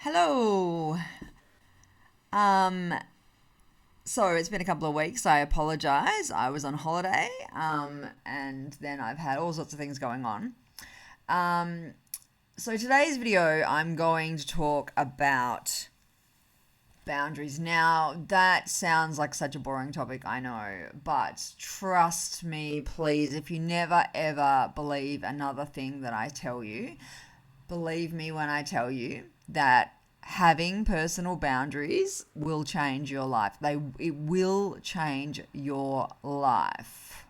Hello. Um, so it's been a couple of weeks. I apologize. I was on holiday, and then I've had all sorts of things going on. Um, so today's video, I'm going to talk about boundaries. Now, that sounds like such a boring topic, I know, but trust me, please, if you never ever believe another thing that I tell you, believe me when I tell you that having personal boundaries will change your life. It will change your life.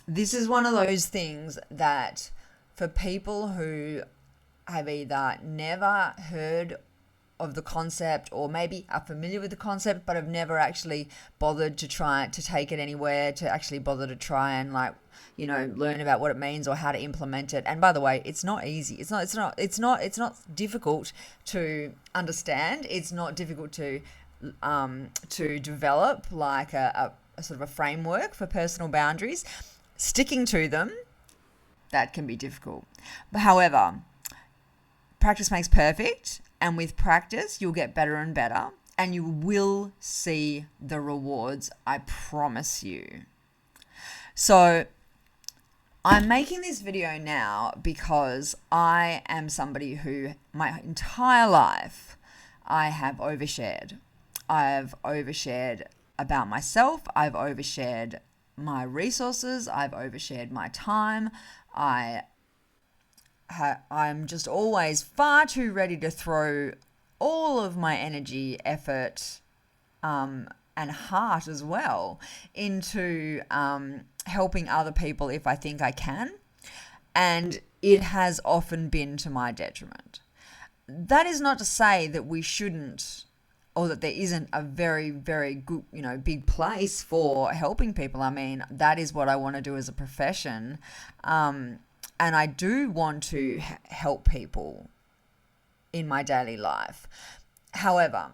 This is one of those things that for people who have either never heard of the concept or maybe are familiar with the concept but have never actually bothered to try to take it anywhere, to actually bother to try and learn about what it means or how to implement it. And by the way, it's not easy. It's not difficult to understand. It's not difficult to develop like a sort of a framework for personal boundaries. Sticking to them, that can be difficult. But however, practice makes perfect, and with practice, you'll get better and better, and you will see the rewards, I promise you. So, I'm making this video now because I am somebody who, my entire life, I have overshared. I've overshared about myself, I've overshared my resources, I've overshared my time, I'm just always far too ready to throw all of my energy, effort, and heart as well into helping other people if I think I can. And it has often been to my detriment. That is not to say that we shouldn't, or that there isn't a very, very good, big place for helping people. I mean, that is what I want to do as a profession. And I do want to help people in my daily life. However,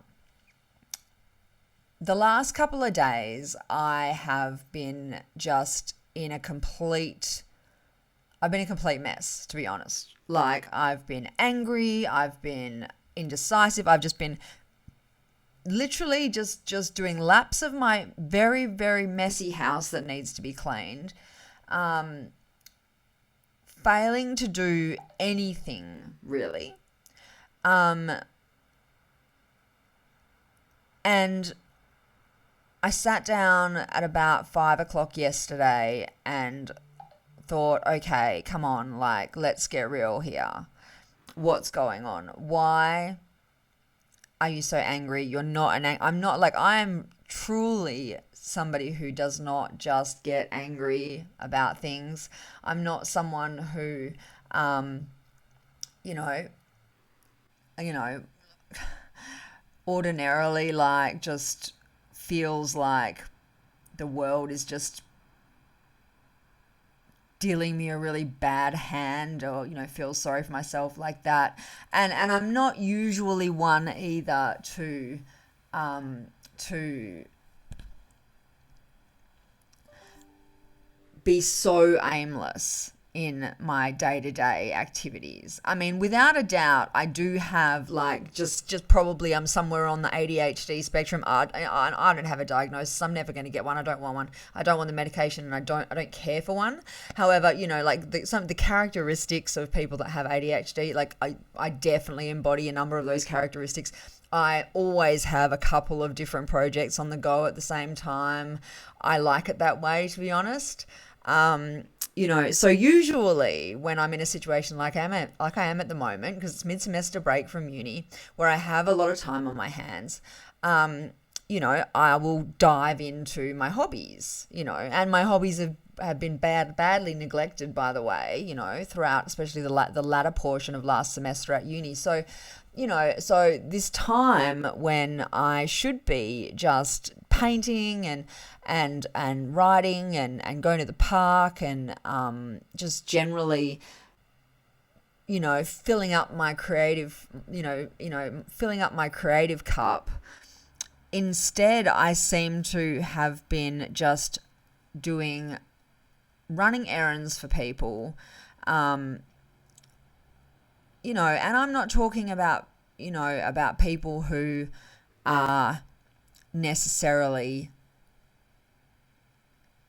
the last couple of days, I have been just I've been a complete mess, to be honest. Like, I've been angry, I've been indecisive, I've just been literally just doing laps of my very, very messy house that needs to be cleaned. Failing to do anything really. And I sat down at about 5 o'clock yesterday and thought, okay, come on, like, let's get real here. What's going on? Why are you so angry? You're not I'm not like, I am truly somebody who does not just get angry about things. I'm not someone who, you know, you know, ordinarily like just feels like the world is just dealing me a really bad hand, or feels sorry for myself like that. And I'm not usually one either to be so aimless in my day-to-day activities. I mean, without a doubt, I do have like just probably I'm somewhere on the ADHD spectrum. I don't have a diagnosis. I'm never going to get one. I don't want one. I don't want the medication, and I don't care for one. However, some of the characteristics of people that have ADHD, like I definitely embody a number of those characteristics. I always have a couple of different projects on the go at the same time. I like it that way, to be honest. So usually when I'm in a situation like I am at the moment, because it's mid-semester break from uni, where I have a lot of time on my hands, I will dive into my hobbies, and my hobbies have been badly neglected, by the way, throughout, especially the latter portion of last semester at uni. So, so this time when I should be just painting and writing and going to the park and just generally, filling up my creative, filling up my creative cup. Instead, I seem to have been just running errands for people, and I'm not talking about about people who are necessarily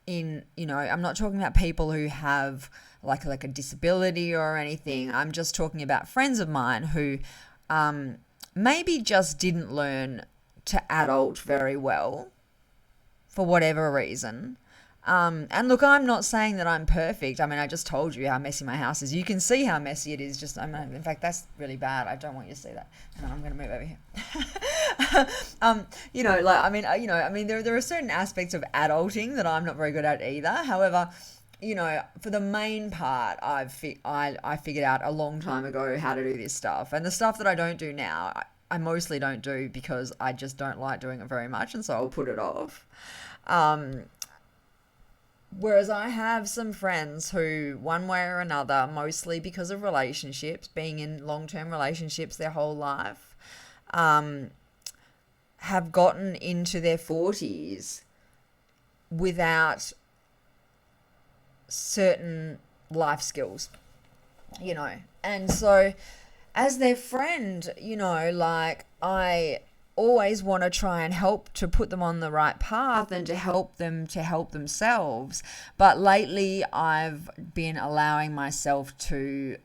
I'm not talking about people who have like a disability or anything. I'm just talking about friends of mine who maybe just didn't learn to adult very well for whatever reason. And look, I'm not saying that I'm perfect. I mean, I just told you how messy my house is. You can see how messy it is. In fact, that's really bad. I don't want you to see that. Hang on, I'm going to move over here. There are certain aspects of adulting that I'm not very good at either. However, for the main part, I figured out a long time ago how to do this stuff. And the stuff that I don't do now, I mostly don't do because I just don't like doing it very much, and so I'll put it off. Whereas I have some friends who, one way or another, mostly because of relationships, being in long-term relationships their whole life, have gotten into their 40s without certain life skills, And so as their friend, I always want to try and help to put them on the right path and to help them to help themselves. But lately I've been allowing myself to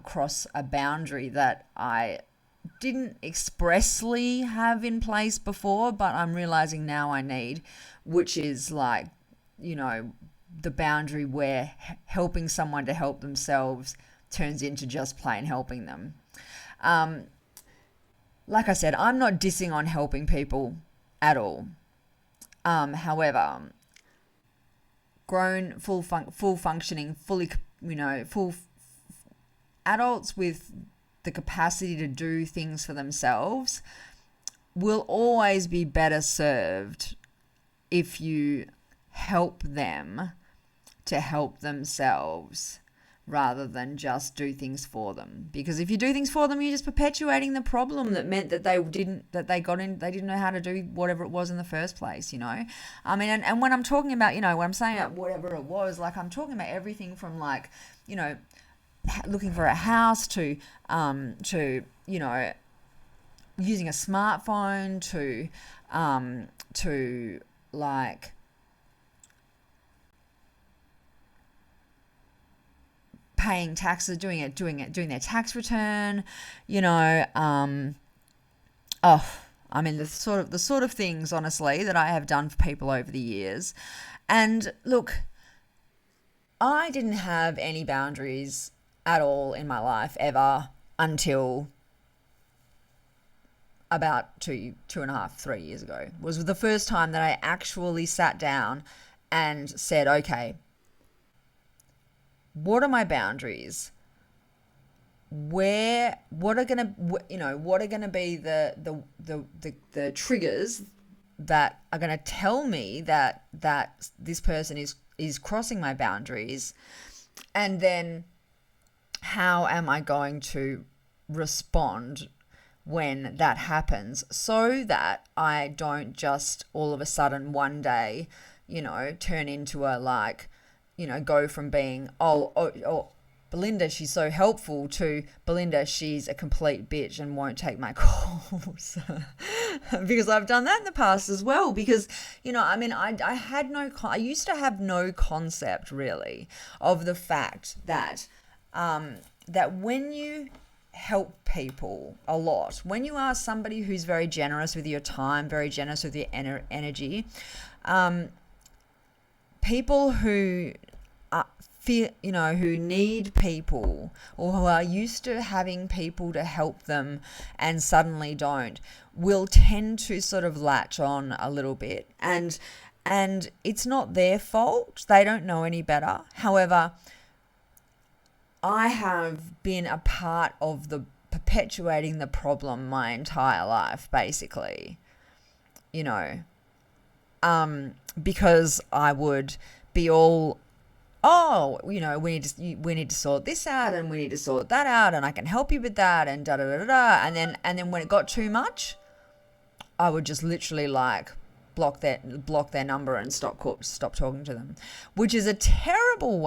cross a boundary that I didn't expressly have in place before, but I'm realizing now I need, which is the boundary where helping someone to help themselves turns into just plain helping them. Like I said, I'm not dissing on helping people at all. However, grown, full functioning, full adults with the capacity to do things for themselves will always be better served if you help them to help themselves rather than just do things for them. Because if you do things for them, you're just perpetuating the problem that meant that they didn't know how to do whatever it was in the first place, I mean, and when I'm talking about, when I'm saying whatever it was, like I'm talking about everything from looking for a house to using a smartphone to paying taxes, doing their tax return, the sort of things, honestly, that I have done for people over the years. And look, I didn't have any boundaries at all in my life ever until about 2.5, 3 years ago. It was the first time that I actually sat down and said, okay, what are my boundaries? What are gonna be the triggers that are gonna tell me that this person is crossing my boundaries, and then how am I going to respond when that happens, so that I don't just all of a sudden one day, turn into a go from being, Belinda, she's so helpful, to Belinda, she's a complete bitch and won't take my calls. Because I've done that in the past as well. Because, I used to have no concept really of the fact that, that when you help people a lot, when you are somebody who's very generous with your time, very generous with your energy, people who who need people, or who are used to having people to help them and suddenly don't, will tend to sort of latch on a little bit. And it's not their fault. They don't know any better. However, I have been a part of the perpetuating the problem my entire life, basically, because I would be all, we need to sort this out, and we need to sort that out, and I can help you with that, and da da da da. And then when it got too much, I would just literally block their number and stop talking to them, which is a terrible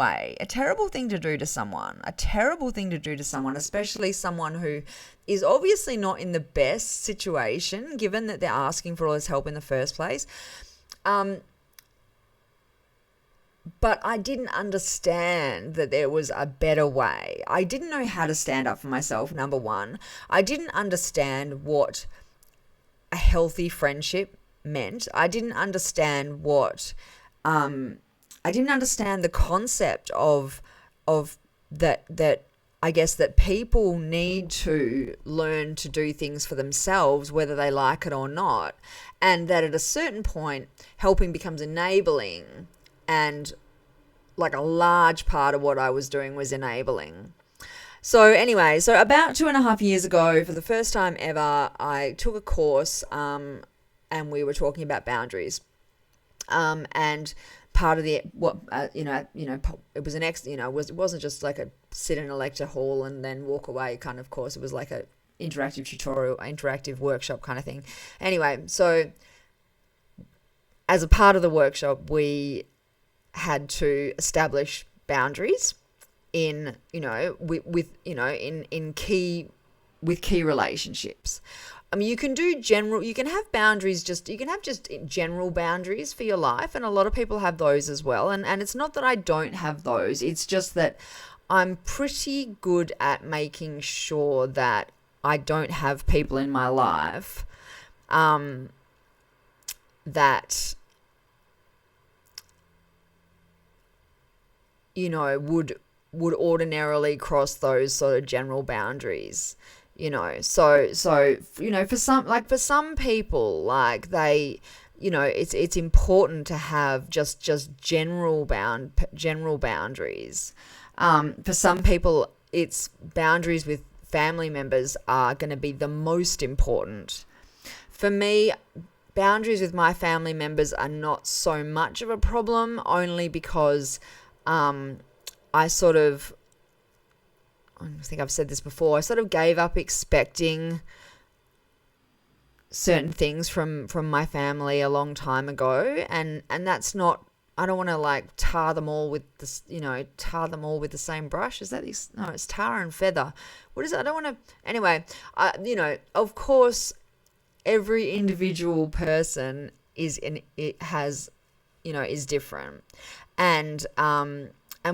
thing to do to someone, especially someone who is obviously not in the best situation, given that they're asking for all this help in the first place. But I didn't understand that there was a better way. I didn't know how to stand up for myself, number one. I didn't understand what a healthy friendship meant. I didn't understand I didn't understand the concept of that I guess that people need to learn to do things for themselves, whether they like it or not. And that at a certain point, helping becomes enabling. And like a large part of what I was doing was enabling. So anyway, about 2.5 years ago, for the first time ever, I took a course and we were talking about boundaries. And part of it was it wasn't just like a sit in a lecture hall and then walk away kind of course. It was like a interactive workshop kind of thing. Anyway, so as a part of the workshop, we had to establish boundaries in key relationships. I mean, you can have boundaries, you can have just general boundaries for your life, and a lot of people have those as well. And it's not that I don't have those, it's just that I'm pretty good at making sure that I don't have people in my life that would ordinarily cross those sort of general boundaries, so for some people, like they, it's important to have just general boundaries. For some people, it's boundaries with family members are going to be the most important. For me, boundaries with my family members are not so much of a problem, only because I think I've said this before, I sort of gave up expecting certain things from my family a long time ago, and that's not, I don't want to like tar them all with the same brush. Is that this? No, it's tar and feather. What is it? I don't want to. Anyway, of course, every individual person is different, and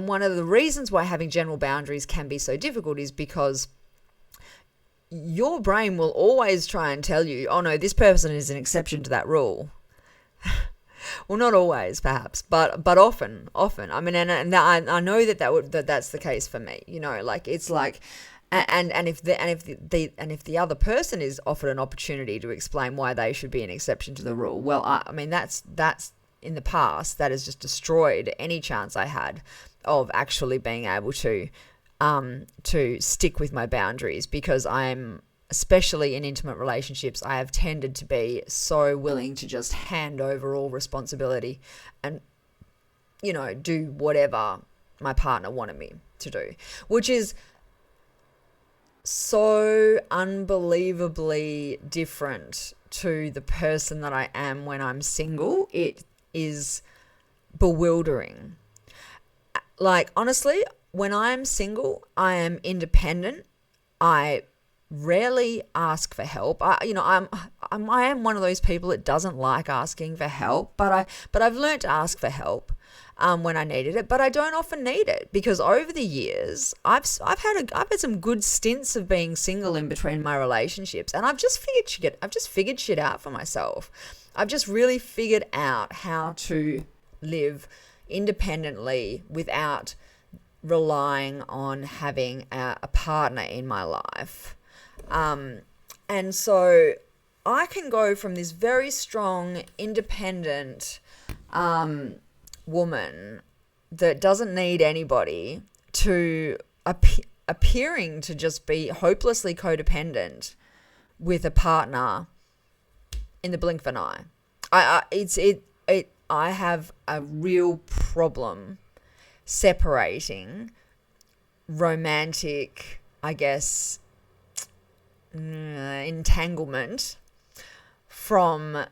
one of the reasons why having general boundaries can be so difficult is because your brain will always try and tell you, oh no, this person is an exception to that rule. Well, not always, perhaps, but often. I mean, and I know that's the case for me. Like it's like, and if the other person is offered an opportunity to explain why they should be an exception to the rule, well, I mean that's in the past that has just destroyed any chance I had of actually being able to stick with my boundaries, because I'm, especially in intimate relationships, I have tended to be so willing to just hand over all responsibility and, do whatever my partner wanted me to do, which is so unbelievably different to the person that I am when I'm single. It is bewildering. Like, honestly, when I'm single, I am independent. I rarely ask for help. I am one of those people that doesn't like asking for help, but I've learned to ask for help when I needed it, but I don't often need it, because over the years I've had some good stints of being single in between my relationships, and I've just figured shit out for myself. I've just really figured out how to live independently without relying on having a partner in my life. And so I can go from this very strong, independent woman that doesn't need anybody to appearing to just be hopelessly codependent with a partner in the blink of an eye. I have a real problem separating romantic, I guess, entanglement from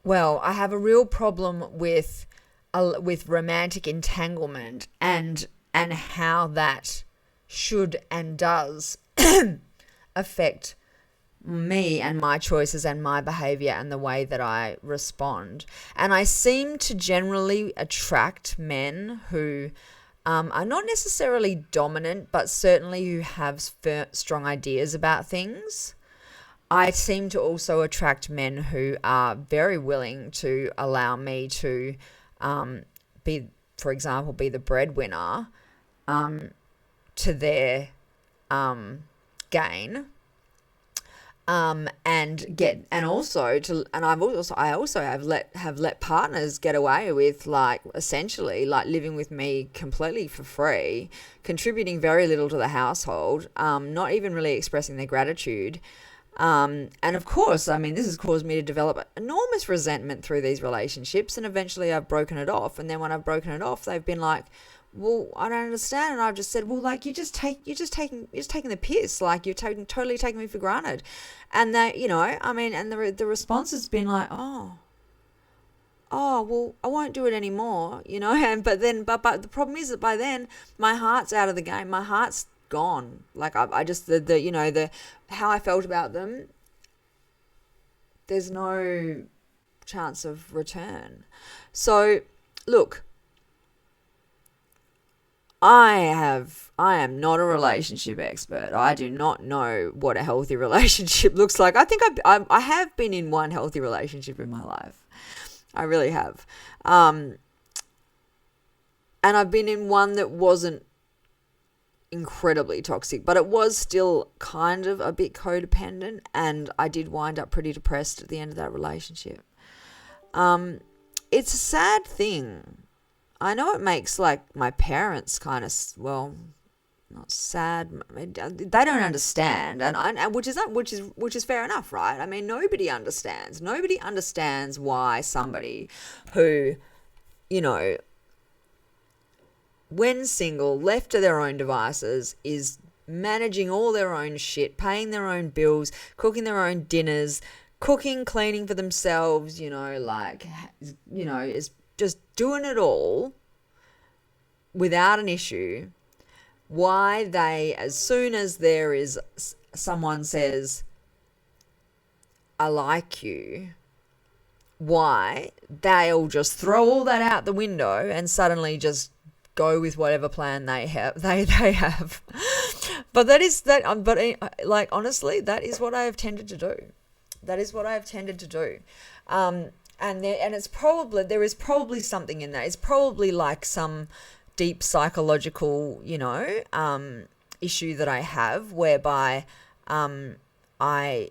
well, I have a real problem with romantic entanglement and how that should and does affect me and my choices and my behavior and the way that I respond. And I seem to generally attract men who are not necessarily dominant, but certainly who have strong ideas about things. I seem to also attract men who are very willing to allow me to be, for example, be the breadwinner to their gain. And also I also have let partners get away with, like, essentially like living with me completely for free, contributing very little to the household, not even really expressing their gratitude. And of course, I mean, this has caused me to develop enormous resentment through these relationships, and eventually I've broken it off. And then when I've broken it off, they've been like, well, I don't understand. And I've just said, well, like, you're just taking the piss. Like, you're totally taking me for granted. And they, I mean, and the response has been like, oh, well, I won't do it anymore, And but the problem is that by then my heart's out of the game. My heart's gone. Like, I just the how I felt about them, there's no chance of return. So, look, I am not a relationship expert. I do not know what a healthy relationship looks like. I think I have been in one healthy relationship in my life. I really have. And I've been in one that wasn't incredibly toxic, but it was still kind of a bit codependent, and I did wind up pretty depressed at the end of that relationship. It's a sad thing. I know it makes, like, my parents kind of, well, not sad. They don't understand, and which is fair enough, right? I mean, nobody understands. Nobody understands why somebody who, when single, left to their own devices, is managing all their own shit, paying their own bills, cooking their own dinners, cleaning for themselves, is just doing it all without an issue, why they, as soon as there is someone says, I like you, why they'll just throw all that out the window and suddenly just go with whatever plan they have. They have. But honestly, that is what I have tended to do. And there is probably something in that. It's probably like some deep psychological, issue that I have, whereby I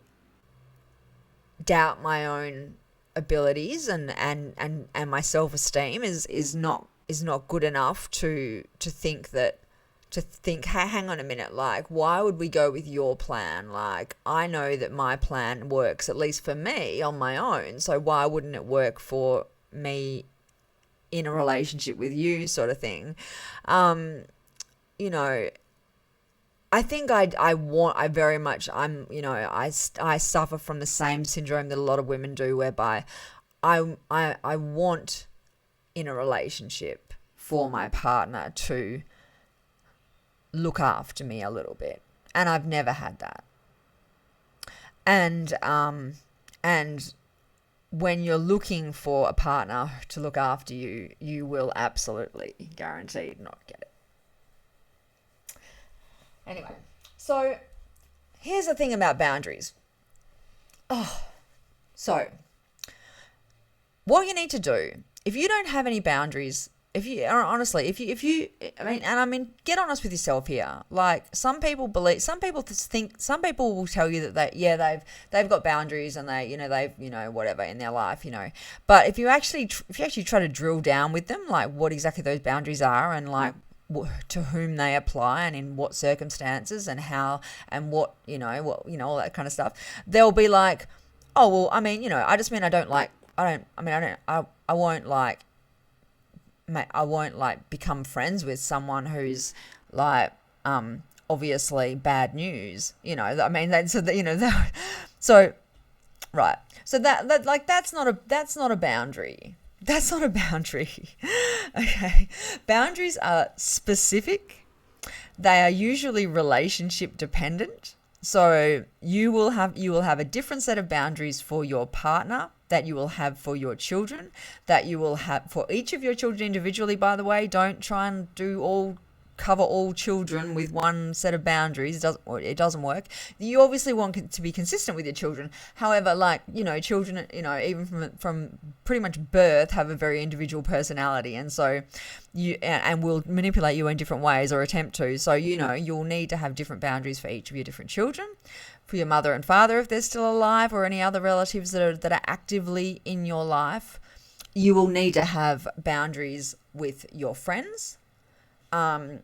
doubt my own abilities and my self-esteem is not good enough to think, hey, hang on a minute, like, why would we go with your plan? Like, I know that my plan works, at least for me, on my own, so why wouldn't it work for me in a relationship with you, sort of thing. I think I suffer from the same syndrome that a lot of women do, whereby I want in a relationship for my partner to look after me a little bit, and I've never had that. And when you're looking for a partner to look after you, you will absolutely guaranteed not get it. Anyway, so here's the thing about boundaries. So what you need to do, if you don't have any boundaries, get honest with yourself here. Like, some people will tell you that they've got boundaries and they've whatever in their life, But if you actually try to drill down with them, like, what exactly those boundaries are, and like to whom they apply and in what circumstances and how and what all that kind of stuff, they'll be like, oh well, I mean, I just mean I won't like become friends with someone who's like obviously bad news, so Right. So that like that's not a boundary. That's not a boundary. Okay. Boundaries are specific. They are usually relationship dependent. So you will have a different set of boundaries for your partner that you will have for your children, that you will have for each of your children individually, by the way. Don't try and cover all children with one set of boundaries. It doesn't work. You obviously want to be consistent with your children. However, like, children, even from pretty much birth, have a very individual personality, and so and will manipulate you in different ways, or attempt to. So you'll need to have different boundaries for each of your different children. For your mother and father, if they're still alive, or any other relatives that are actively in your life, you will need to have boundaries with your friends. And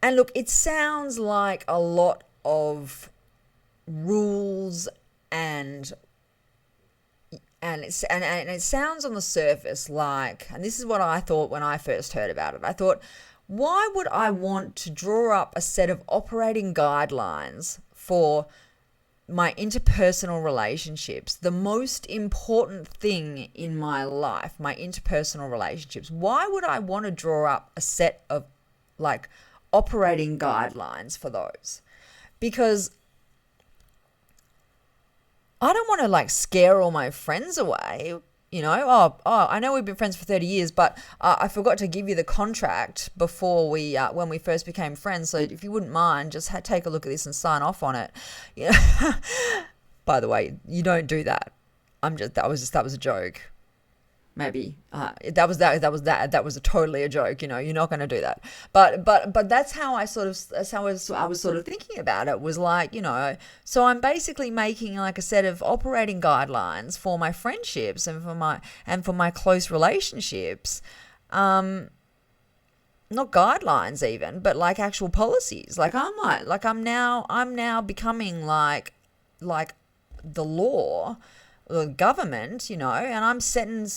look, it sounds like a lot of rules and it sounds on the surface like, and this is what I thought when I first heard about it. I thought, why would I want to draw up a set of operating guidelines for my interpersonal relationships, the most important thing in my life, my interpersonal relationships? Why would I want to draw up a set of like operating guidelines for those? Because I don't want to like scare all my friends away. I know we've been friends for 30 years, but I forgot to give you the contract before when we first became friends. So if you wouldn't mind, just take a look at this and sign off on it. By the way, you don't do that. That was a joke. Maybe that was totally a joke. You're not going to do that. But that's how I was sort of thinking about it, was like, so I'm basically making like a set of operating guidelines for my friendships and for my close relationships. Not guidelines even, but like actual policies. Like I'm now becoming like the law, the government, and I'm setting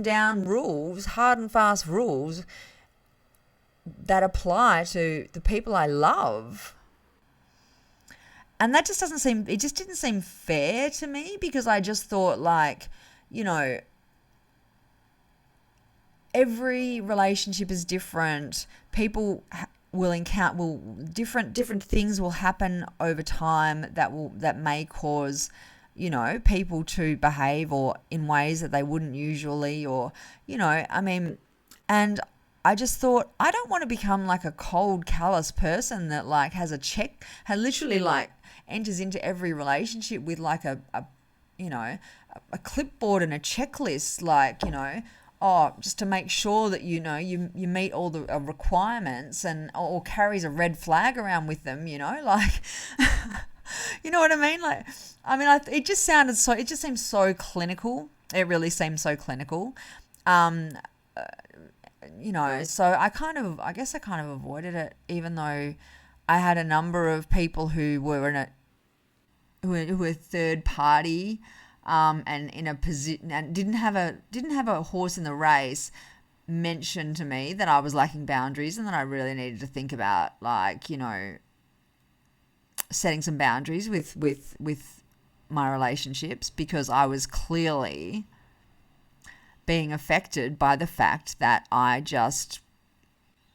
down rules, hard and fast rules that apply to the people I love. And that just didn't seem fair to me, because I just thought, like, every relationship is different. People different things will happen over time that may cause people to behave or in ways that they wouldn't usually, or, and I just thought, I don't want to become like a cold, callous person that like literally like enters into every relationship with like a clipboard and a checklist, like, just to make sure that, you meet all the requirements, or carries a red flag around with them, like, you know what I mean? Like, it just seemed so clinical. It really seemed so clinical. So I guess I kind of avoided it, even though I had a number of people who were who were third party, and in a position, and didn't have a horse in the race, mention to me that I was lacking boundaries, and that I really needed to think about, like, setting some boundaries with my relationships, because I was clearly being affected by the fact that I just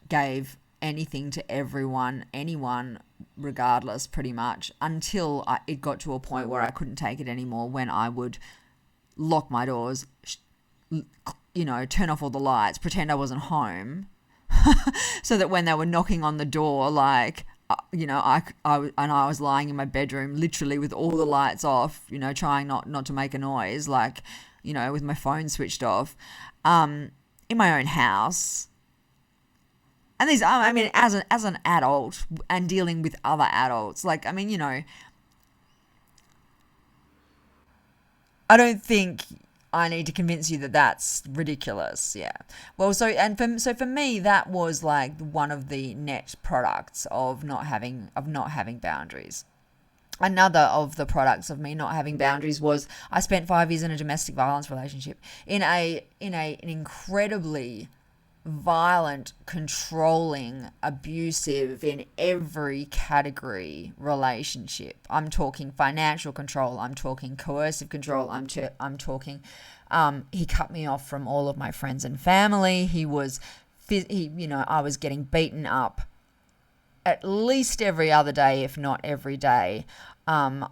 gave anything to anyone, regardless, pretty much, until it got to a point where I couldn't take it anymore, when I would lock my doors, turn off all the lights, pretend I wasn't home, so that when they were knocking on the door, like, I was lying in my bedroom, literally with all the lights off, trying not to make a noise, like, with my phone switched off, in my own house. And these, as an adult and dealing with other adults, like, I don't think I need to convince you that that's ridiculous. Yeah. Well, for me, that was like one of the net products of not having boundaries. Another of the products of me not having boundaries was I spent 5 years in a domestic violence relationship in an incredibly violent, controlling, abusive in every category relationship. I'm talking financial control. I'm talking coercive control. I'm talking. He cut me off from all of my friends and family. I was getting beaten up at least every other day, if not every day. I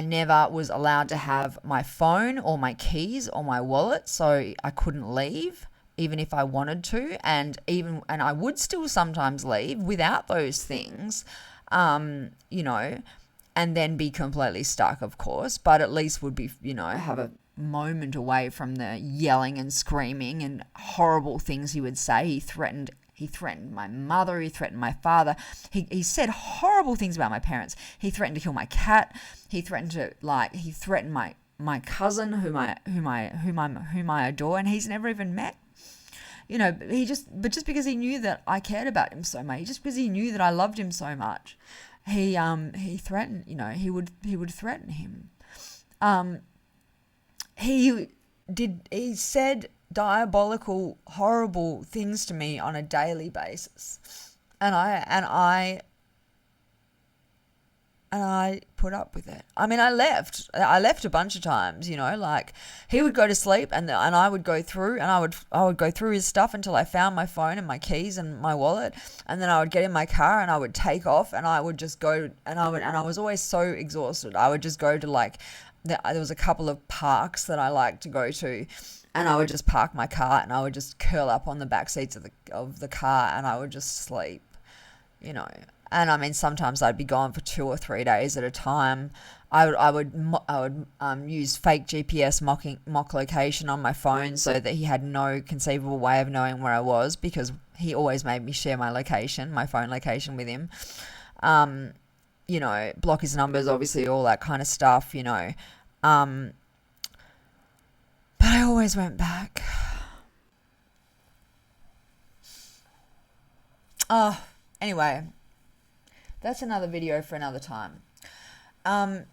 never was allowed to have my phone or my keys or my wallet, so I couldn't leave even if I wanted to, and I would still sometimes leave without those things, and then be completely stuck, of course, but at least would be, have a moment away from the yelling and screaming and horrible things he would say. He threatened my mother. He threatened my father. He said horrible things about my parents. He threatened to kill my cat. He threatened my cousin, whom I adore, and he's never even met. But just because he knew that I cared about him so much, just because he knew that I loved him so much, he threatened. He would threaten him. He said diabolical, horrible things to me on a daily basis, and I put up with it. I mean, I left a bunch of times, like he would go to sleep and I would go through and I would go through his stuff until I found my phone and my keys and my wallet, and then I would get in my car and I would take off and I would just go and I was always so exhausted. I would just go to there was a couple of parks that I like to go to, and I would just park my car and I would just curl up on the back seats of the car and I would just sleep, And I mean, sometimes I'd be gone for 2 or 3 days at a time. I would use fake GPS mock location on my phone so that he had no conceivable way of knowing where I was, because he always made me share my phone location with him. Block his numbers, obviously, all that kind of stuff, But I always went back. Anyway, that's another video for another time. The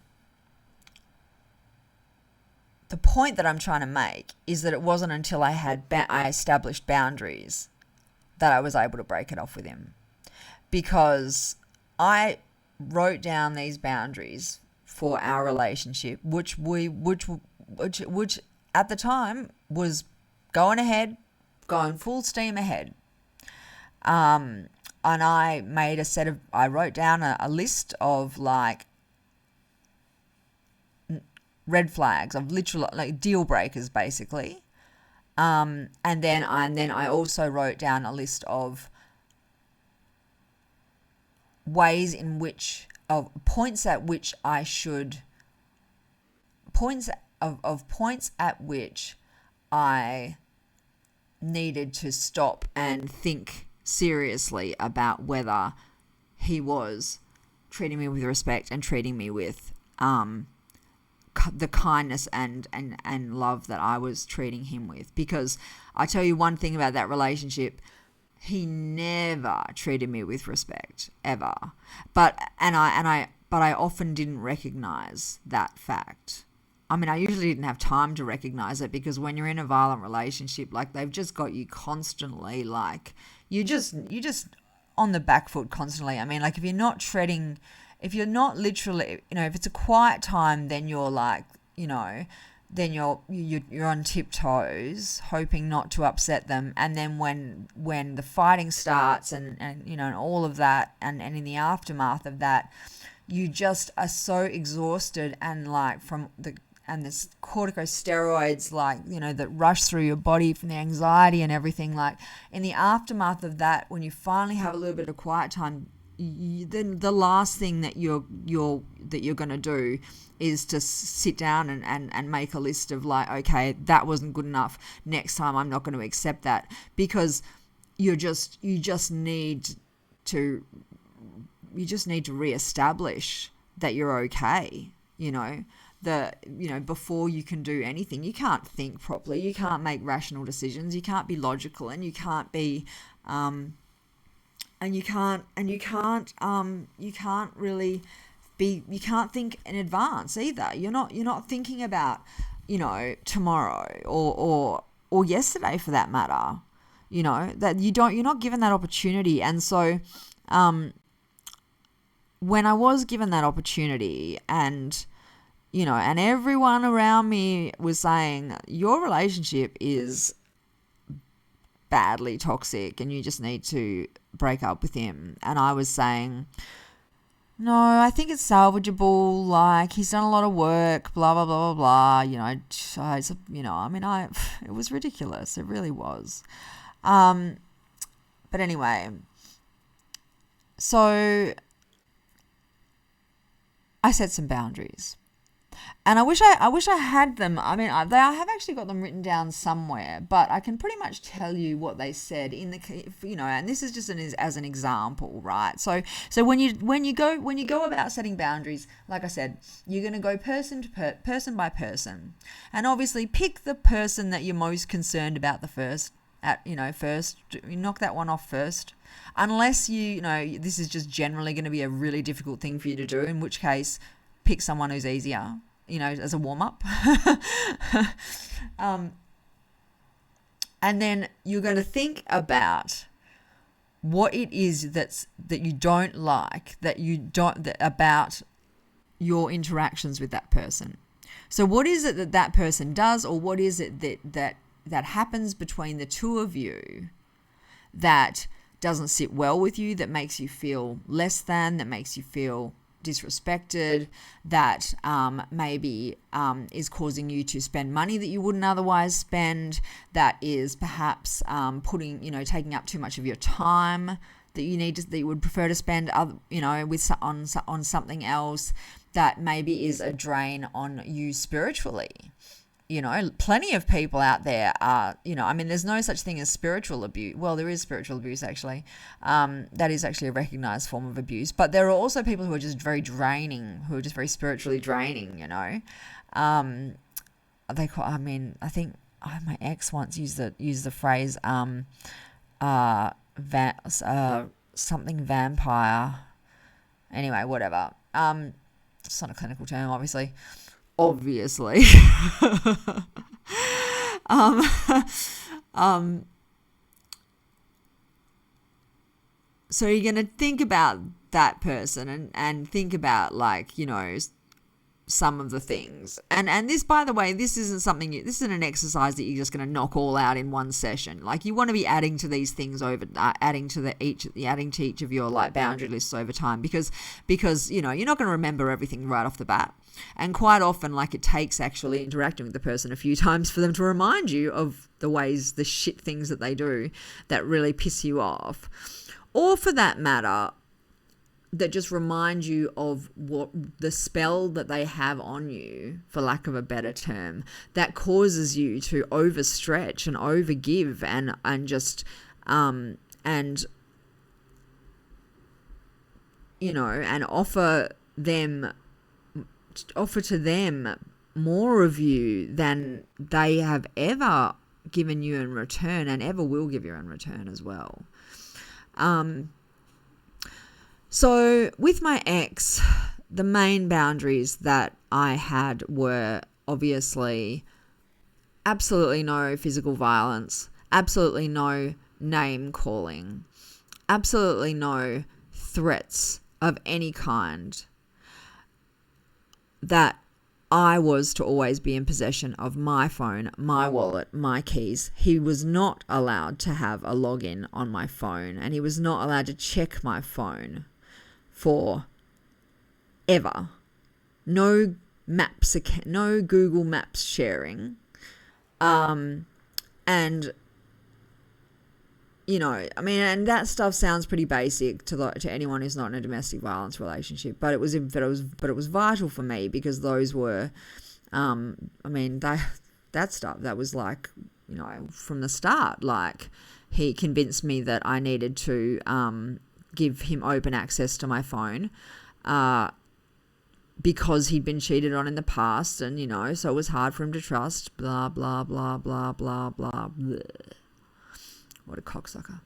point that I'm trying to make is that it wasn't until I established boundaries that I was able to break it off with him, because I wrote down these boundaries for our relationship, which at the time was going full steam ahead. And I wrote down a list of red flags, of literal deal breakers, basically. And then I also wrote down a list of ways in which, of points at which I needed to stop and think seriously about whether he was treating me with respect and treating me with the kindness and love that I was treating him with. Because I tell you one thing about that relationship, he never treated me with respect, ever. But I often didn't recognize that fact. I mean, I usually didn't have time to recognize it, because when you're in a violent relationship, they've just got you constantly, you're just on the back foot constantly. I mean, if you're not literally, if it's a quiet time, then you're then you're on tiptoes, hoping not to upset them. And then when the fighting starts and all of that, and in the aftermath of that, you just are so exhausted and this corticosteroids that rush through your body from the anxiety and everything, in the aftermath of that, when you finally have a little bit of quiet time, then the last thing that you're going to do is to sit down and make a list of okay, that wasn't good enough, next time I'm not going to accept that, because you just need to reestablish that you're okay, before you can do anything. You can't think properly, you can't make rational decisions, you can't be logical, and you can't be you can't think in advance either. You're not thinking about tomorrow or yesterday, for that matter. that you're not given that opportunity. And so when I was given that opportunity, and and everyone around me was saying, your relationship is badly toxic and you just need to break up with him. And I was saying, no, I think it's salvageable. Like, he's done a lot of work, blah, blah, blah, blah, blah. It was ridiculous. It really was. But anyway, so I set some boundaries. And I wish I had them. I have actually got them written down somewhere, but I can pretty much tell you what they said in the, and this is just as an example, right? So when you go about setting boundaries, like I said, you're going to go person by person, and obviously pick the person that you're most concerned about first. You knock that one off first, unless this is just generally going to be a really difficult thing for you to do, in which case pick someone who's easier, as a warm-up. And then you're going to think about what it is that you don't like, about your interactions with that person. So what is it that person does, or what is it that happens between the two of you that doesn't sit well with you, that makes you feel less than, that makes you feel disrespected, that maybe is causing you to spend money that you wouldn't otherwise spend, that is perhaps taking up too much of your time that you would prefer to spend on something else, that maybe is a drain on you spiritually. Plenty of people out there are, there's no such thing as spiritual abuse. Well, there is spiritual abuse, actually. That is actually a recognized form of abuse. But there are also people who are just very draining, who are just very spiritually draining, I think my ex once used the phrase, something vampire. Anyway, whatever. It's not a clinical term, obviously. So you're going to think about that person and think about, some of the things. And this, by the way, this isn't an exercise that you're just going to knock all out in one session. Like, you want to be adding to these things adding to each of your boundary lists over time, because you're not going to remember everything right off the bat. And quite often, it takes actually interacting with the person a few times for them to remind you of the shit things that they do that really piss you off. Or for that matter, that just remind you of what the spell that they have on you, for lack of a better term, that causes you to overstretch and overgive and just and offer to them more of you than they have ever given you in return, and ever will give you in return as well. So with my ex, the main boundaries that I had were obviously absolutely no physical violence, absolutely no name calling, absolutely no threats of any kind, that I was to always be in possession of my phone, my wallet, my keys. He was not allowed to have a login on my phone, and he was not allowed to check my phone for ever. No maps, no Google Maps sharing. And that stuff sounds pretty basic to anyone who's not in a domestic violence relationship, but it was vital for me, because those were, that stuff that was from the start. He convinced me that I needed to give him open access to my phone, because he'd been cheated on in the past, and so it was hard for him to trust. Blah blah blah blah blah blah. Bleh. What a cocksucker.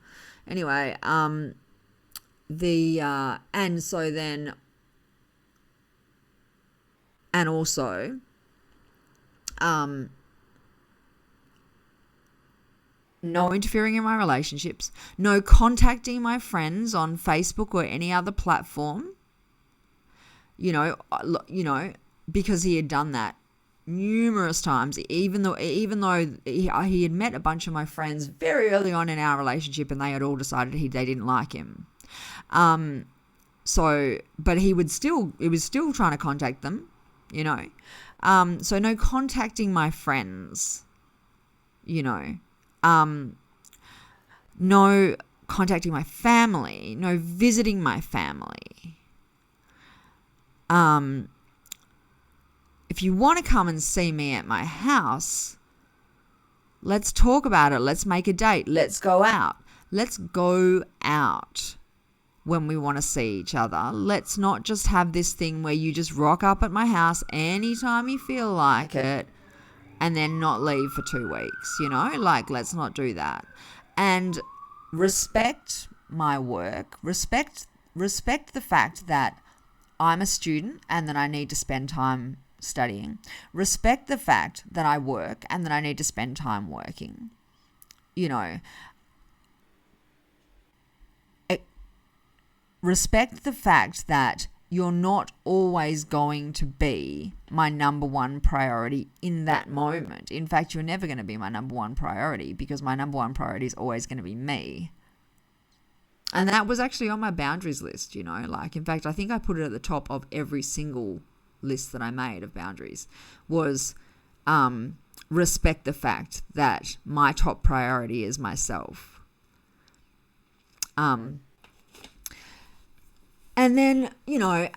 Anyway, and so then, and also, no interfering in my relationships, no contacting my friends on Facebook or any other platform, because he had done that numerous times, even though he had met a bunch of my friends very early on in our relationship and they had all decided they didn't like him. But he was still trying to contact them, so no contacting my friends, no contacting my family, no visiting my family. If you want to come and see me at my house, let's talk about it. Let's make a date. Let's go out. Let's go out when we want to see each other. Let's not just have this thing where you just rock up at my house anytime you feel like it and then not leave for 2 weeks, let's not do that. And respect my work. Respect the fact that I'm a student and that I need to spend time studying. Respect the fact that I work and that I need to spend time working. Respect the fact that you're not always going to be my number one priority in that moment. In fact, you're never going to be my number one priority because my number one priority is always going to be me. And that was actually on my boundaries list, in fact, I think I put it at the top of every single list that I made of boundaries was respect the fact that my top priority is myself. And then, there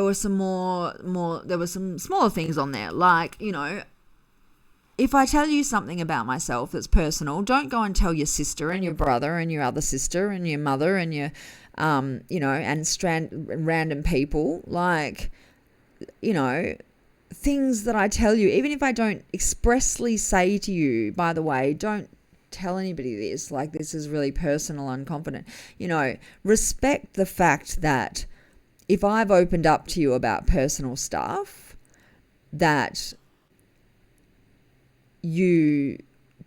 were some there were some smaller things on there, like, if I tell you something about myself that's personal, don't go and tell your sister and your brother and your other sister and your mother and your, and random people, things that I tell you, even if I don't expressly say to you, by the way, don't tell anybody this, this is really personal and confident. Respect the fact that if I've opened up to you about personal stuff, that you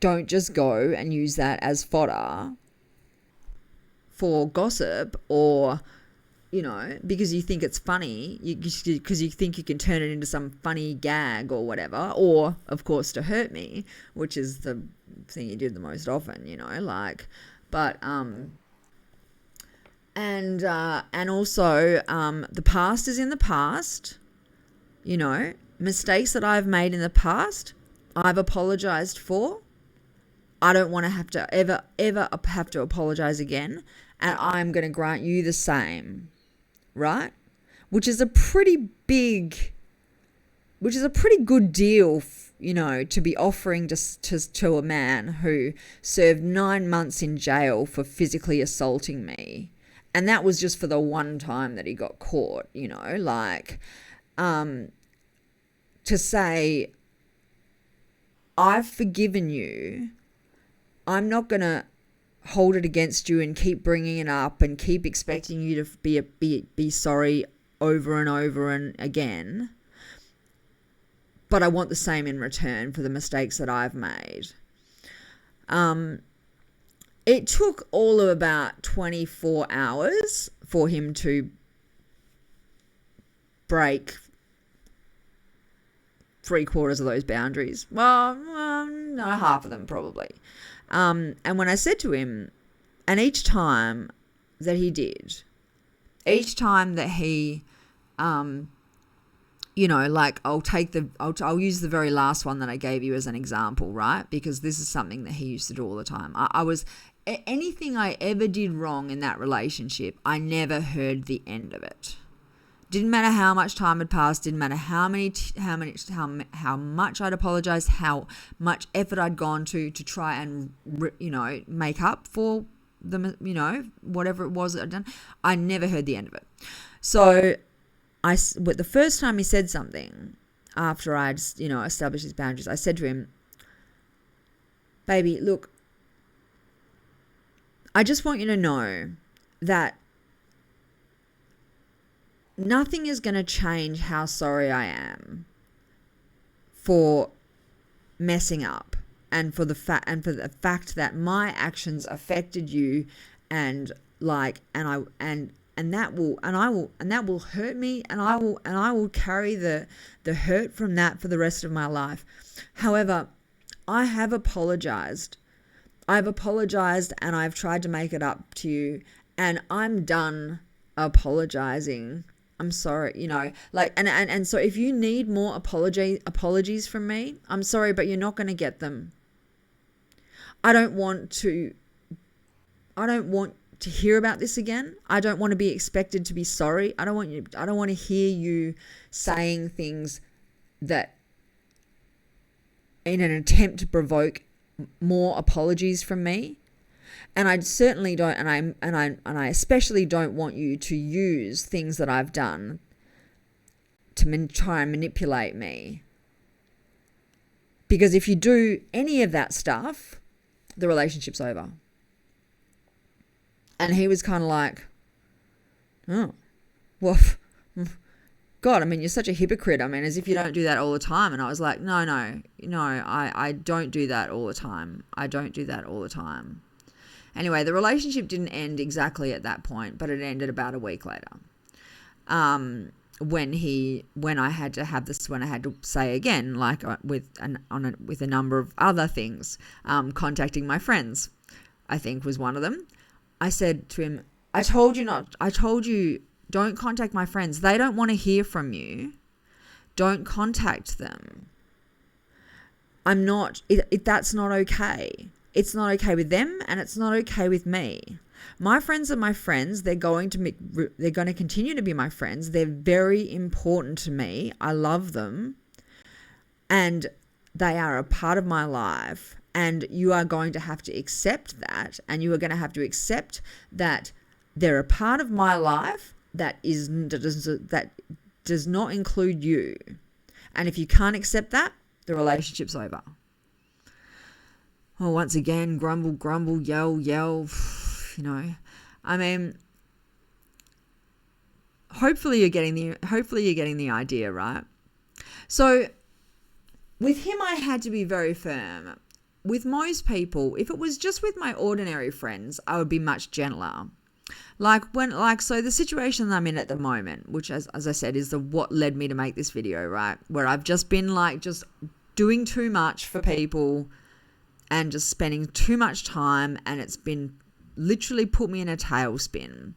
don't just go and use that as fodder for gossip or, because you think it's funny, because you think you can turn it into some funny gag or whatever, or, of course, to hurt me, which is the thing you do the most often, but, and also, the past is in the past, mistakes that I've made in the past, I've apologized for. I don't want to have to ever have to apologize again, and I'm going to grant you the same, right? Which is a pretty good deal, to be offering to a man who served 9 months in jail for physically assaulting me. And that was just for the one time that he got caught, to say, I've forgiven you. I'm not going to hold it against you and keep bringing it up and keep expecting you to be sorry over and over and again. But I want the same in return for the mistakes that I've made. It took all of about 24 hours for him to break 3/4 of those boundaries. Well, no, half of them probably. And when I said to him, and each time that he did, each time that he, I'll use the very last one that I gave you as an example, right? Because this is something that he used to do all the time. Anything I ever did wrong in that relationship, I never heard the end of it. Didn't matter how much time had passed. Didn't matter how much I'd apologized, how much effort I'd gone to try and make up for the whatever it was that I'd done. I never heard the end of it. So the first time he said something after I'd established his boundaries, I said to him, "Baby, look, I just want you to know that nothing is going to change how sorry I am for messing up, and for the fact that my actions affected you, and that will hurt me, and I will carry the hurt from that for the rest of my life. However, I have apologized. I've apologized and I've tried to make it up to you, and I'm done apologizing. I'm sorry, and so if you need more apologies from me, I'm sorry, but you're not going to get them. I don't want to hear about this again. I don't want to be expected to be sorry. I don't want to hear you saying things that in an attempt to provoke more apologies from me. And I certainly don't, and I especially don't want you to use things that I've done to try and manipulate me. Because if you do any of that stuff, the relationship's over. And he was kind of like, oh, well, God, I mean, you're such a hypocrite. I mean, as if you don't do that all the time. And I was like, no, I don't do that all the time. I don't do that all the time. Anyway, the relationship didn't end exactly at that point, but it ended about a week later. When I had to say again, like with a number of other things, contacting my friends, I think was one of them. I said to him, I told you, don't contact my friends. They don't want to hear from you. Don't contact them. That's not okay. It's not okay with them, and it's not okay with me. My friends are my friends. They're going to continue to be my friends. They're very important to me. I love them, and they are a part of my life. And you are going to have to accept that, and you are going to have to accept that they're a part of my life that does not include you. And if you can't accept that, the relationship's over. Well, once again, grumble, yell, I mean, hopefully you're getting the idea, right? So with him, I had to be very firm. With most people, if it was just with my ordinary friends, I would be much gentler. So the situation that I'm in at the moment, which as I said is what led me to make this video, right? Where I've just been just doing too much for people and just spending too much time, and it's been literally put me in a tailspin.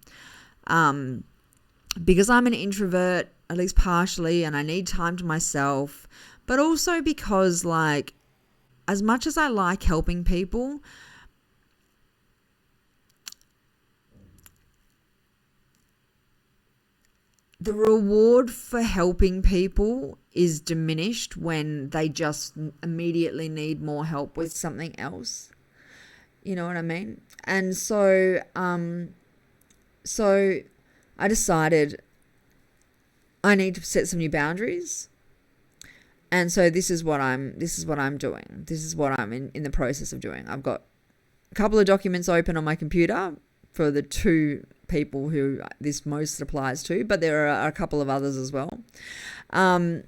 Because I'm an introvert, at least partially, and I need time to myself, but also because as much as I like helping people, the reward for helping people is diminished when they just immediately need more help with something else. You know what I mean? And so I decided I need to set some new boundaries. And so this is what I'm doing. This is what I'm in the process of doing. I've got a couple of documents open on my computer for the two people who this most applies to, but there are a couple of others as well. And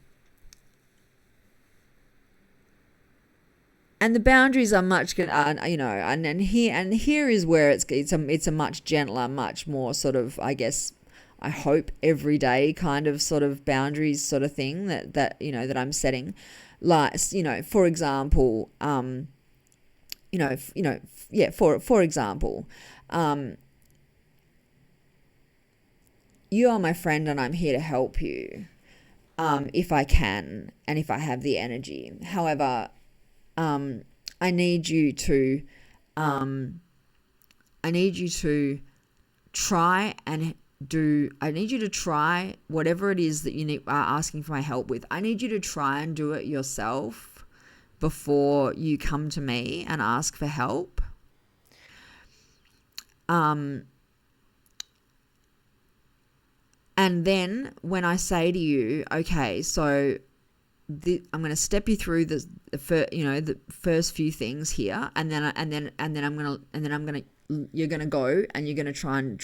the boundaries are much, and here is where it's a much gentler, much more sort of, I guess, I hope everyday kind of sort of boundaries sort of thing that I'm setting. For example, for example, you are my friend and I'm here to help you, if I can and if I have the energy. However, I need you to try whatever it is that you are asking for my help with. I need you to try and do it yourself before you come to me and ask for help. And then when I say to you, okay, so I'm going to step you through the first few things here, and then you're going to go and you're going to try and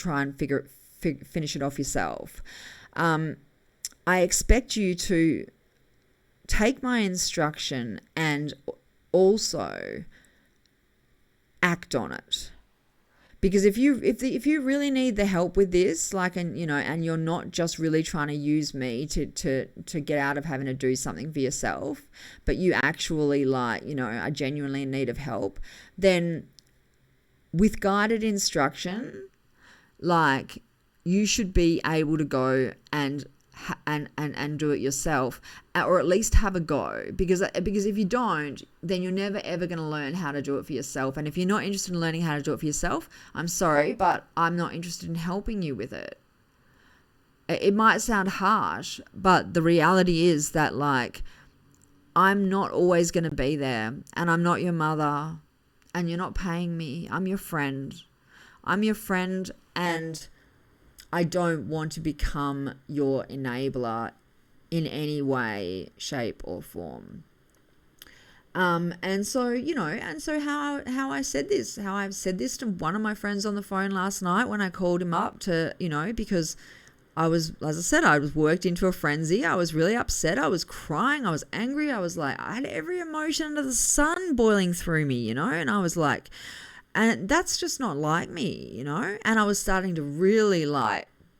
finish it off yourself. I expect you to take my instruction and also act on it. Because if you really need the help with this, like, and you're not just really trying to use me to get out of having to do something for yourself, but you actually are genuinely in need of help, then with guided instruction, like, you should be able to go and do it yourself, or at least have a go, because if you don't, then you're never ever going to learn how to do it for yourself. And if you're not interested in learning how to do it for yourself, I'm sorry, but I'm not interested in helping you with it. It might sound harsh, but the reality is that, like, I'm not always going to be there, and I'm not your mother, and you're not paying me. I'm your friend, and I don't want to become your enabler in any way, shape, or form. And so how I've said this to one of my friends on the phone last night when I called him up to, because I was, as I said, I was worked into a frenzy. I was really upset. I was crying. I was angry. I was like, I had every emotion under the sun boiling through me, and I was like, and that's just not like me, and I was starting to really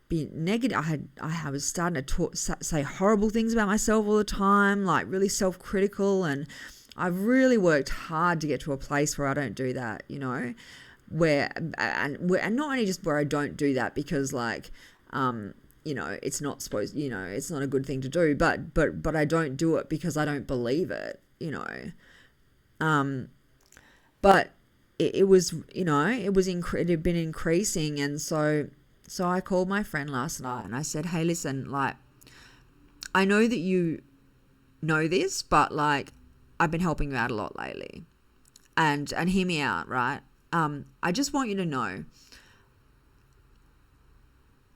be negative. I was starting to say horrible things about myself all the time, like really self-critical, and I've really worked hard to get to a place where I don't do that, where not only just where I don't do that because it's not supposed, it's not a good thing to do, but I don't do it because I don't believe it, but it was, it had been increasing. And so I called my friend last night and I said, hey, listen, like, I know that you know this, but like, I've been helping you out a lot lately, and hear me out, right? I just want you to know,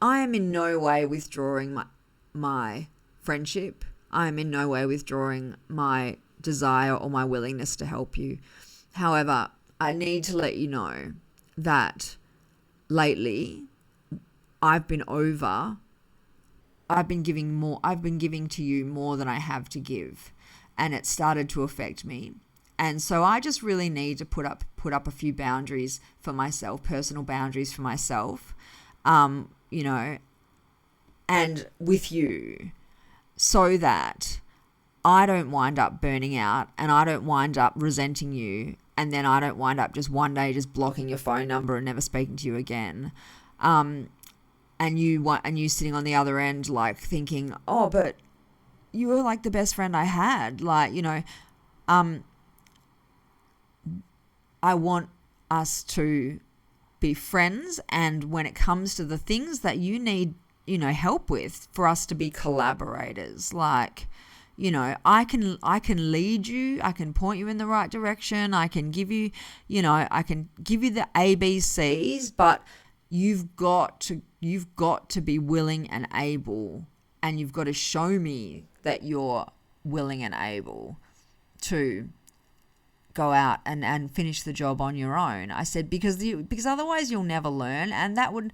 I am in no way withdrawing my friendship. I am in no way withdrawing my desire or my willingness to help you. However, I need to let you know that lately I've been giving to you more than I have to give, and it started to affect me. And so I just really need to put up a few boundaries for myself, personal boundaries for myself, and with you, so that I don't wind up burning out and I don't wind up resenting you, and then I don't wind up just one day just blocking your phone number and never speaking to you again. And you sitting on the other end, like, thinking, oh, but you were like the best friend I had. Like, I want us to be friends, and when it comes to the things that you need, help with, for us to be collaborators. Like, I can lead you, I can point you in the right direction, I can give you, I can give you the ABCs, but you've got to be willing and able, and you've got to show me that you're willing and able to go out and finish the job on your own. I said, because otherwise you'll never learn, and that would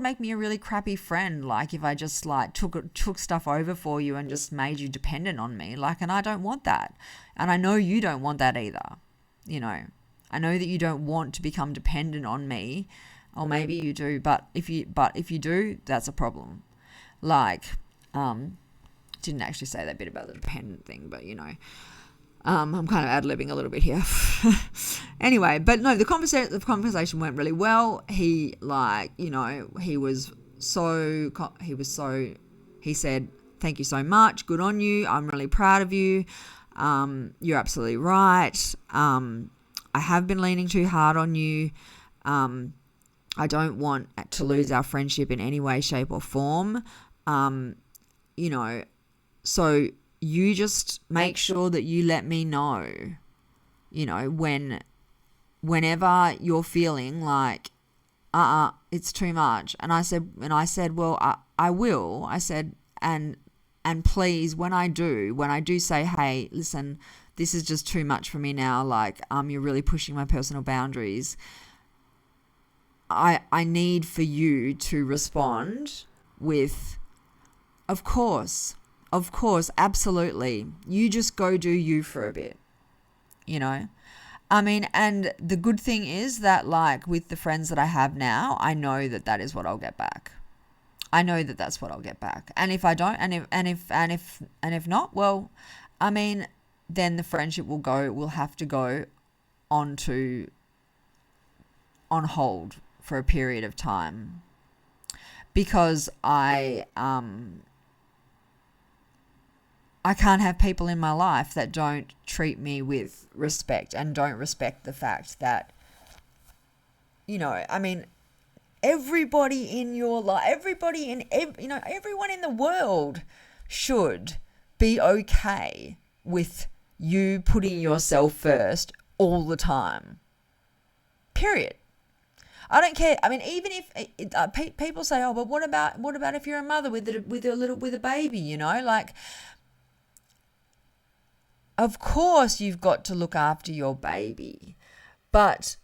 make me a really crappy friend. Like, if I just took stuff over for you and just made you dependent on me, and I don't want that, and I know you don't want that either. I know that you don't want to become dependent on me, or maybe you do, but if you do, that's a problem. Didn't actually say that bit about the dependent thing, but I'm kind of ad-libbing a little bit here. Anyway, but no, the conversation went really well. He said, thank you so much. Good on you. I'm really proud of you. You're absolutely right. I have been leaning too hard on you. I don't want to lose our friendship in any way, shape, or form. So you just make sure that you let me know, whenever you're feeling like, it's too much. And I said, well, I will. I said, and please, when I do say, hey, listen, this is just too much for me now. Like, you're really pushing my personal boundaries. I need for you to respond with, of course, of course, absolutely. You just go do you for a bit, you know? I mean, and the good thing is that, like, with the friends that I have now, I know that that is what I'll get back. I know that that's what I'll get back. And if I don't, and if not, well, I mean, then the friendship will have to go on hold for a period of time, because I can't have people in my life that don't treat me with respect and don't respect the fact that, I mean, everybody in your life, everyone in the world should be okay with you putting yourself first all the time. Period. I don't care. I mean, even if people say, "Oh, but what about if you're a mother with a baby?" Like, of course you've got to look after your baby, but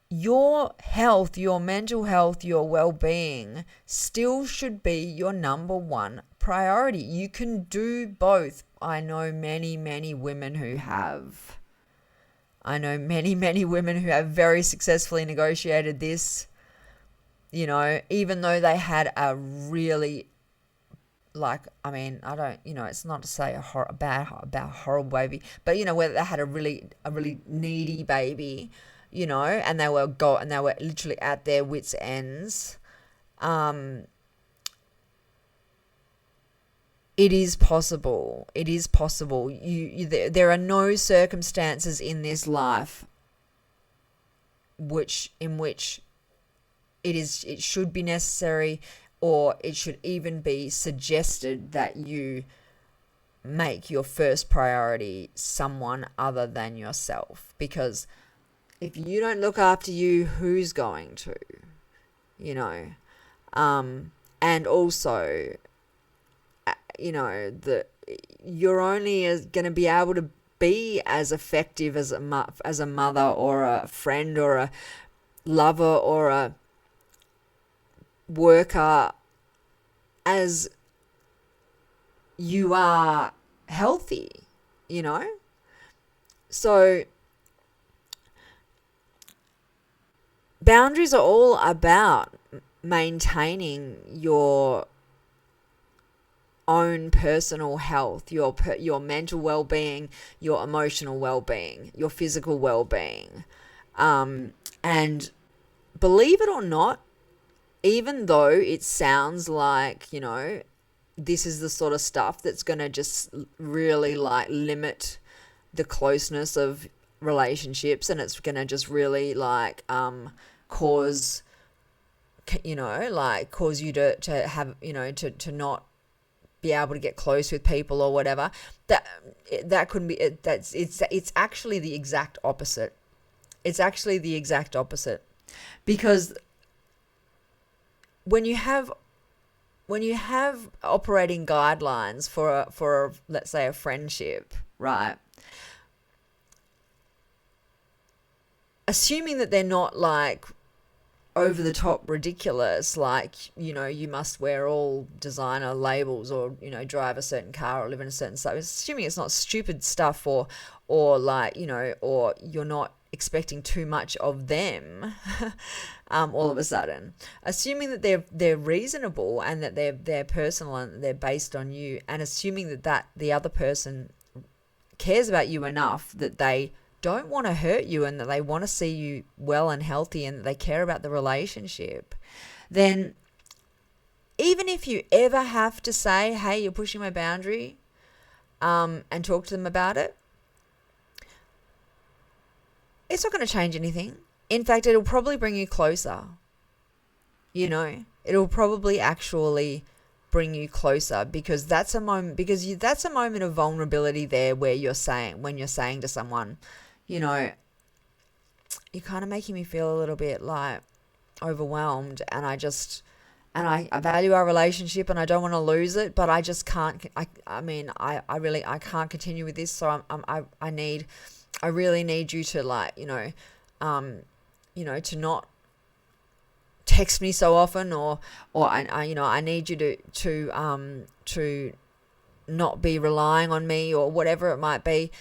your health, your mental health, your well-being still should be your number one priority. You can do both. I know many, many women who have. Very successfully negotiated this, even though they had a really, it's not to say about horrible baby, but whether they had a really needy baby, and they were literally at their wits' ends. It is possible. It is possible. There are no circumstances in this life in which it should be necessary, or it should even be suggested that you make your first priority someone other than yourself. Because if you don't look after you, who's going to? And also, you're only going to be able to be as effective as a mother or a friend or a lover or a worker as you are healthy, So boundaries are all about maintaining your own personal health, your mental well-being, your emotional well-being, your physical well-being. And believe it or not, even though it sounds like, this is the sort of stuff that's going to just really limit the closeness of relationships, and it's going to just really cause you to have, to not be able to get close with people or whatever. That couldn't be it. It's actually the exact opposite. It's actually the exact opposite, because when you have operating guidelines for let's say a friendship, right? Assuming that they're not over the top ridiculous, you must wear all designer labels, or drive a certain car or live in a certain state. Assuming it's not stupid stuff, or you're not expecting too much of them all of a sudden. Assuming that they're reasonable and that they're personal and they're based on you, and assuming that the other person cares about you enough that they don't want to hurt you and that they want to see you well and healthy and that they care about the relationship, then even if you ever have to say, hey, you're pushing my boundary, and talk to them about it, it's not going to change anything. In fact, it'll probably bring you closer. It'll probably actually bring you closer, because that's a moment of vulnerability there, where when you're saying to someone, you're kind of making me feel a little bit overwhelmed, and I value our relationship and I don't want to lose it, but I just can't. I can't continue with this. So I really need you to text me so often, or I need you to not be relying on me, or whatever it might be.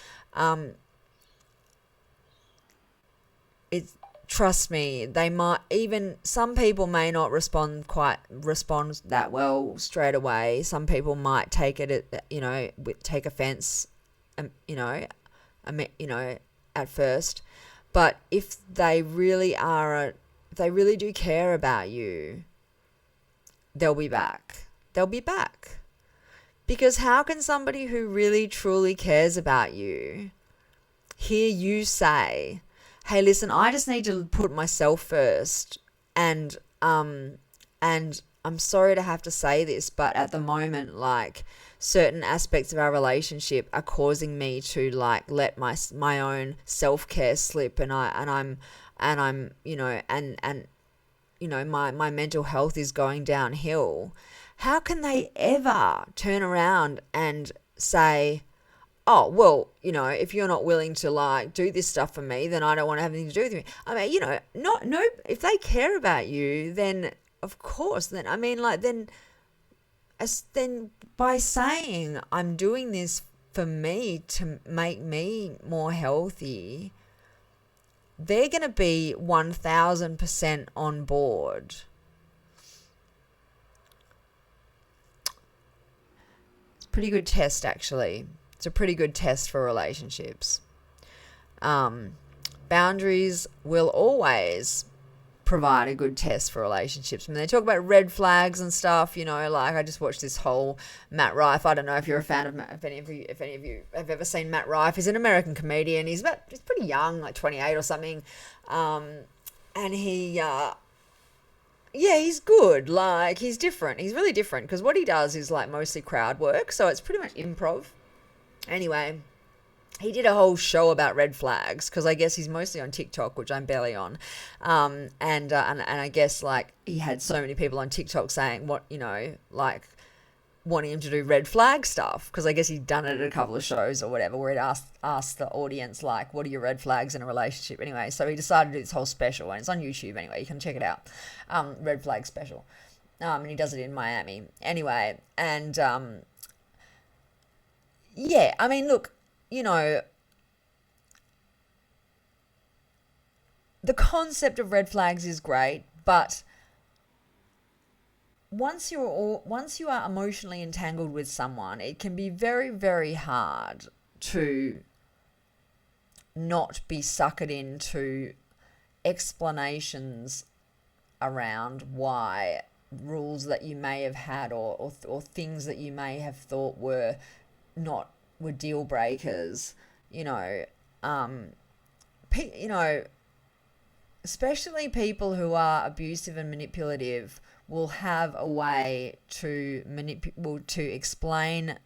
It Trust me, they might, even some people may not respond that well straight away. Some people might take take offense, you know, at first. But if they really do care about you, they'll be back. They'll be back. Because how can somebody who really truly cares about you hear you say, hey, listen, I just need to put myself first, and I'm sorry to have to say this, but at the moment, like, certain aspects of our relationship are causing me to, like, let my own self-care slip, and I'm my mental health is going downhill. How can they ever turn around and say, oh, well, if you're not willing to, like, do this stuff for me, then I don't want to have anything to do with you. I mean, if they care about you, then of course, then by saying I'm doing this for me to make me more healthy, they're going to be 1000% on board. It's a pretty good test, actually. It's a pretty good test for relationships. Boundaries will always provide a good test for relationships. I mean, they talk about red flags and stuff, like I just watched this whole Matt Rife. I don't know if you're a fan of if any of you have ever seen Matt Rife. He's an American comedian. He's pretty young, like 28 or something. And he, he's good. Like, he's different. He's really different, because what he does is, like, mostly crowd work. So it's pretty much improv. Anyway, he did a whole show about red flags, because I guess he's mostly on TikTok, which I'm barely on. And I guess, like, he had so many people on TikTok saying like, wanting him to do red flag stuff, because I guess he'd done it at a couple of shows or whatever, where he'd asked the audience, like, what are your red flags in a relationship? Anyway, so he decided to do this whole special, and it's on YouTube anyway. You can check it out. Red flag special. And he does it in Miami. Anyway, and yeah, I mean, look, the concept of red flags is great, but once you are emotionally entangled with someone, it can be very, very hard to not be suckered into explanations around why rules that you may have had, or things that you may have thought were deal breakers, especially people who are abusive and manipulative will have a way to explain,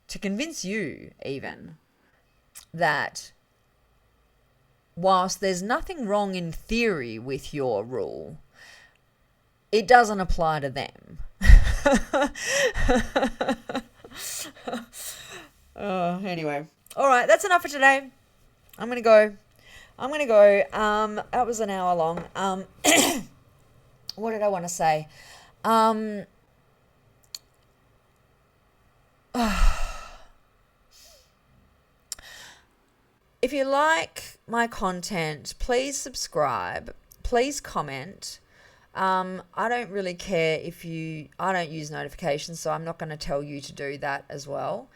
to convince you even, that whilst there's nothing wrong in theory with your rule, it doesn't apply to them. Anyway. All right, that's enough for today. I'm going to go. That was an hour long. What did I want to say? If you like my content, please subscribe. Please comment. I don't really care I don't use notifications, so I'm not going to tell you to do that as well.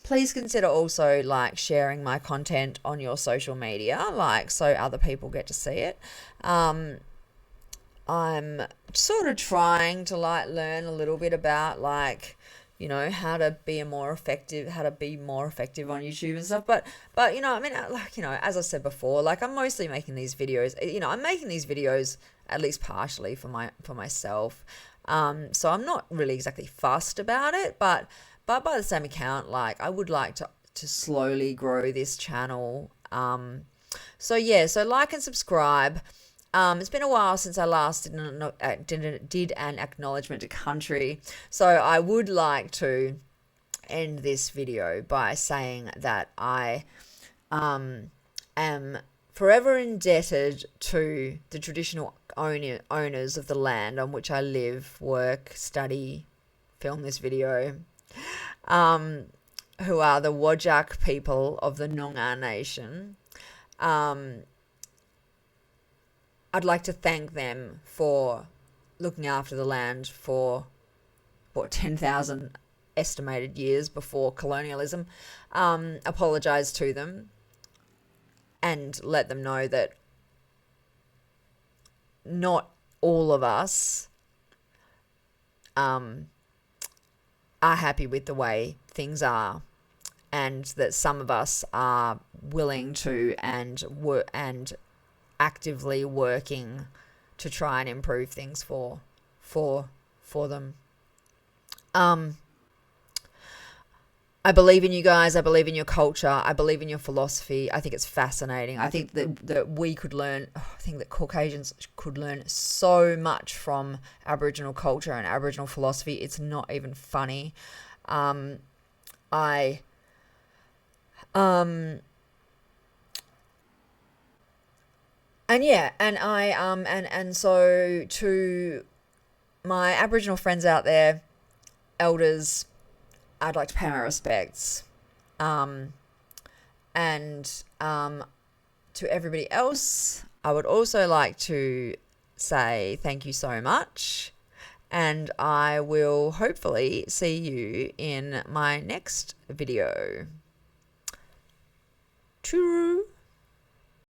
Please consider also, like, sharing my content on your social media, like, so other people get to see it. I'm sort of trying to, like, learn a little bit about, like, how to be more effective on YouTube and stuff. But as I said before, like, I'm mostly making these videos, I'm making these videos at least partially for myself. So I'm not really exactly fussed about it, but by the same account, like, I would like to slowly grow this channel. So like and subscribe. It's been a while since I last did an acknowledgement to country. So I would like to end this video by saying that I am forever indebted to the traditional owners of the land on which I live, work, study, film this video, who are the Whadjuk people of the Noongar Nation. I'd like to thank them for looking after the land for, 10,000 estimated years before colonialism. Apologise to them and let them know that not all of us are happy with the way things are, and that some of us are willing to and actively working to try and improve things for them. I believe in you guys. I believe in your culture. I believe in your philosophy. I think it's fascinating. I think that we could learn, I think that Caucasians could learn so much from Aboriginal culture and Aboriginal philosophy. It's not even funny. And so to my Aboriginal friends out there, elders, I'd like to pay my respects. To everybody else, I would also like to say thank you so much. And I will hopefully see you in my next video. True.